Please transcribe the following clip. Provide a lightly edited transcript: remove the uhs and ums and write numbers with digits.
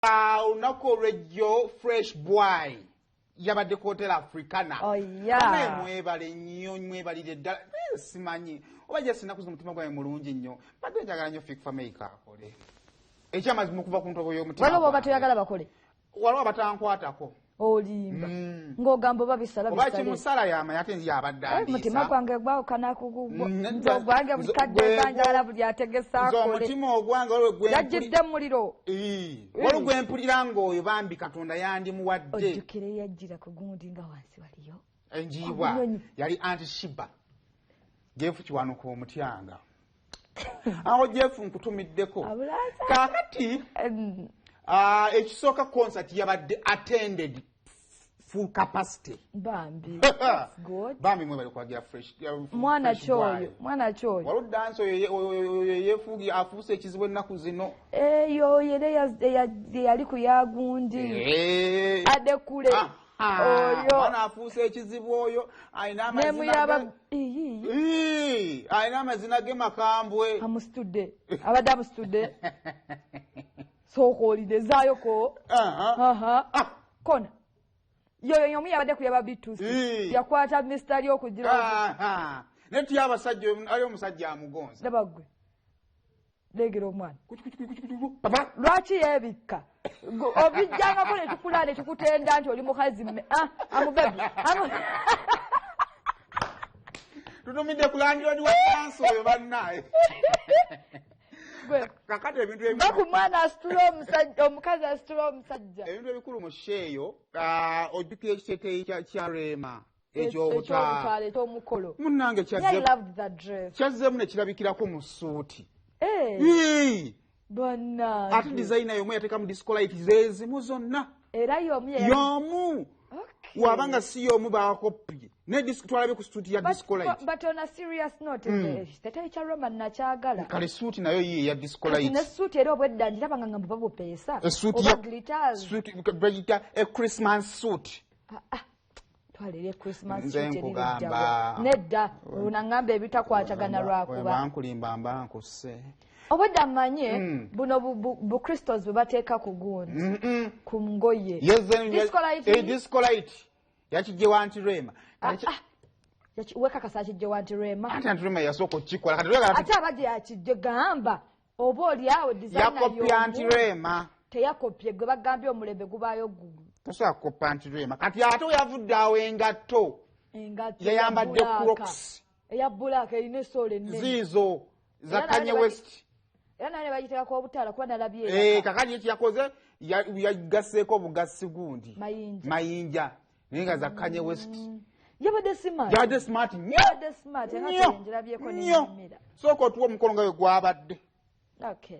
Unako radio fresh boy. Yabadde ku Hotel Africana. Oh yeah. Mwebale nnyo mwebalire ddala. Simanyi. Oba je sinakuza omutima gwange mulungi nnyo. Badde njagala nnyo Fik Fameica akole. Ekyamazima okuva ku ntobo y'omutima. Waliwo baba tuyagala bakole. Waliwo batankwatako. Olimba. Ng'ogamba babisala bisale. Oba kimusala yama yate nzi yabadde andisa. Mutima gwange gwawukana kugugwo. Gwange buli kadde zanjala buli ategesa akole. Omutima ogwange waliwo gwempulira. Yajjidde muliro. Waliwo gwempulira ng'oyo bambi Katonda yandimuwadde. Ojjukire yajjira ku gundi nga wansi waliyo. Enjiibwa yali Anti Shiba. Jeff Kiwanuka omutyanga. Aho Jeff nkutumiddeko. Kaakati ekisooka concert yabadde attended full capacity. Bambi. Good. Bambi mwe bali kwagira fresh. Mwana choyo. Waliwo dance oyo yefugi afuuse ekizibu ennaku zino. Eyo yere yali ku yagundi. Ade kule. Oyo. Mwana afuuse ekizibu oyo. Ayina amazina. Ayina amazina ge makambwe. Amustude. Abadde amustude. Sokolide zayo ko. Kona. Yoyo yomu yabadde kuyaba bitusi. Yakwata mistari okugira. Netu yabasajja ali omusajja amugonza. Dabagwe. Legero omwana. Papa. Lwaki yebikka? Obijjanga ko ne tukulane tukutenda nti oli mukazi amubebi. Tutumidde kulandi oli wa dance oyo bannaye. Kakati ebintu ebyo bakumwana asitula omusajja omukazi asitula omusajja ebintu ebikulu mu sheeyo ojjukira ekiteeteeyi kya Rema ekyobutwale omukolo munnange kyazzeemu ne kirabikirako mu suuti bonna ate designer yomu yateekamu disco light zeezimu zonna era yomu wabanga si yomu baakopye ne twalabe ku suuti ya disco light. But on a serious note, teteeyi kya Roma nakyagala. Kale suuti nayo yiye ya disco light. Ne suuti era obwedda ndabanga nga mbaba bupeesa. Suuti ya glitters. Suuti bagita a Christmas suit. Twalire Christmas suit erigamba. Nedda unangamba ebitakwatagana lwakuba. Bankulimba mbankuse. Obwedda mmanye buno bu Christos bwe bateeka ku gundi. Ku ngoye. Disco light. Yakijjewa Anti Rema. Weka kasakijjewa Anti Rema. Anti Rema yasooka okikola. Ate abadde yakijje gamba oba oli awo designer yakopya Anti Rema. Teyakopye gwe bagambye omulembe gubaayo gugu. Tosobola kopya Anti Rema. Kati ate yavudde awo engatto. Yayambadde Crocs. Eya black erina essoolo ennene. Ziizo za Kanye West. Era naye bagiteekako obutaala kuba nalabye. Kakati ekyakoze yagasseeko obugasi gundi. Mayinja. Ninga za Kanye West. Yabadde smart. Yabadde smart. Yabadde smart. Nga njirabyeko n'emmira. Sooka otuwa omukono nga we gwabadde. Okay.